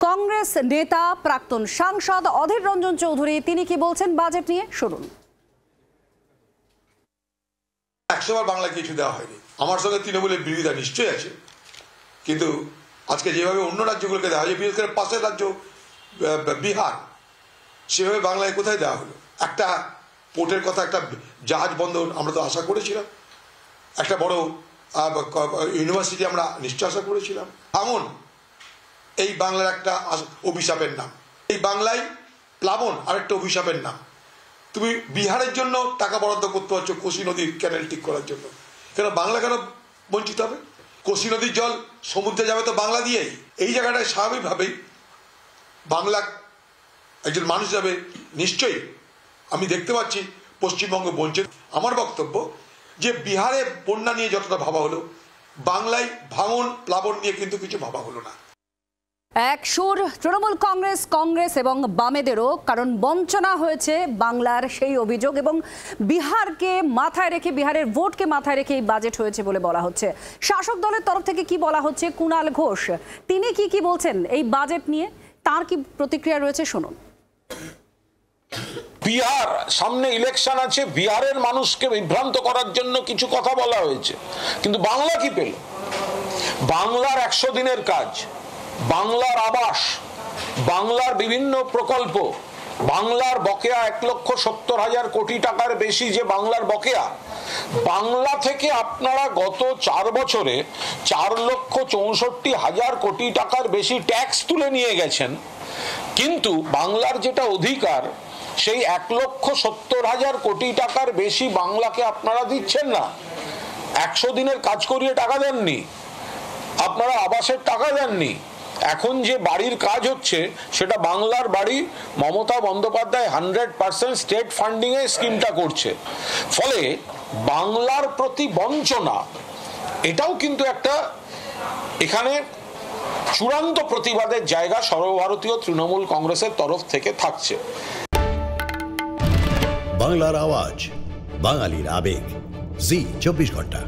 কংগ্রেস নেতা প্রাক্তন সাংসদ অধীর রঞ্জন চৌধুরী তিনি কি বলছেন বাজেট নিয়ে শুনুন। 100 বার বাংলা কিছু দেওয়া হয়নি। আমার সঙ্গে তৃণমূলের বিরোধিতা নিশ্চয়ই আছে, কিন্তু আজকে যেভাবে অন্য রাজ্যগুলোকে দেওয়া হয়, বিশেষ করে পাশের রাজ্য বিহার, সেভাবে বাংলায় কোথায় দেওয়া হলো? একটা পোর্টের কথা, একটা জাহাজ বন্দর আমরা তো আশা করেছিলাম, একটা বড় ইউনিভার্সিটি আমরা নিশ্চয় আশা করেছিলাম। ভাঙন এই বাংলার একটা অভিশাপের নাম, এই বাংলায় প্লাবন আরেকটা অভিশাপের নাম। তুমি বিহারের জন্য টাকা বরাদ্দ করতে পারছো কোশি নদীর ক্যানেল ঠিক করার জন্য, কেন বাংলা কেন বঞ্চিত হবে? কোশি নদীর জল সমুদ্রে যাবে তো বাংলা দিয়েই। এই জায়গাটায় স্বাভাবিকভাবেই বাংলা একজন মানুষ যাবে, নিশ্চয়ই আমি দেখতে পাচ্ছি পশ্চিমবঙ্গ বঞ্চিত। আমার বক্তব্য যে বিহারে বন্যা নিয়ে যতটা ভাবা হলো, বাংলায় ভাঙন প্লাবন নিয়ে কিন্তু কিছু ভাবা হলো না। এক সুর তৃণমূল কংগ্রেস এবং বামেদেরও, কারণ বঞ্চনা হয়েছে বাংলার সেই অভিযোগ, এবং বিহারকে মাথায় রেখে, বিহারের ভোটকে মাথায় রেখে এই বাজেট হয়েছে বলে বলা হচ্ছে। শাসক দলের তরফ থেকে কি বলা হচ্ছে, কুণাল ঘোষ তিনি কি বলছেন এই বাজেট নিয়ে, তার কি প্রতিক্রিয়া রয়েছে শুনুন। বিহার সামনে ইলেকশন আছে, বিহারের মানুষকে বিভ্রান্ত করার জন্য কিছু কথা বলা হয়েছে, কিন্তু বাংলা কি পেল? বাংলার 100 দিনের কাজ, বাংলার আবাস, বাংলার বিভিন্ন প্রকল্প, বাংলার বকেয়া 1,70,000 কোটি টাকার বেশি যে বাংলার বকেয়া, বাংলা থেকে আপনারা গত 4 বছরে 4,64,000 কোটি টাকার বেশি ট্যাক্স তুলে নিয়ে গেছেন, কিন্তু বাংলার যেটা অধিকার সেই 1,70,000 কোটি টাকার বেশি বাংলাকে আপনারা দিচ্ছেন না। 100 দিনের কাজ করিয়ে টাকা দেননি, আপনারা আবাসের টাকা দেননি। এখন যে বাড়ির কাজ হচ্ছে সেটা বাংলার বাড়ি, মমতা বন্দ্যোপাধ্যায় 100% স্টেট ফান্ডিং এ স্কিমটা করছে। ফলে বাংলার প্রতি বঞ্চনা, এটাও কিন্তু একটা এখানে চূড়ান্ত প্রতিবাদের জায়গা সর্বভারতীয় তৃণমূল কংগ্রেসের তরফ থেকে থাকছে। বাংলার আওয়াজ, বাঙালির আবেগ, জি 24 ঘন্টা।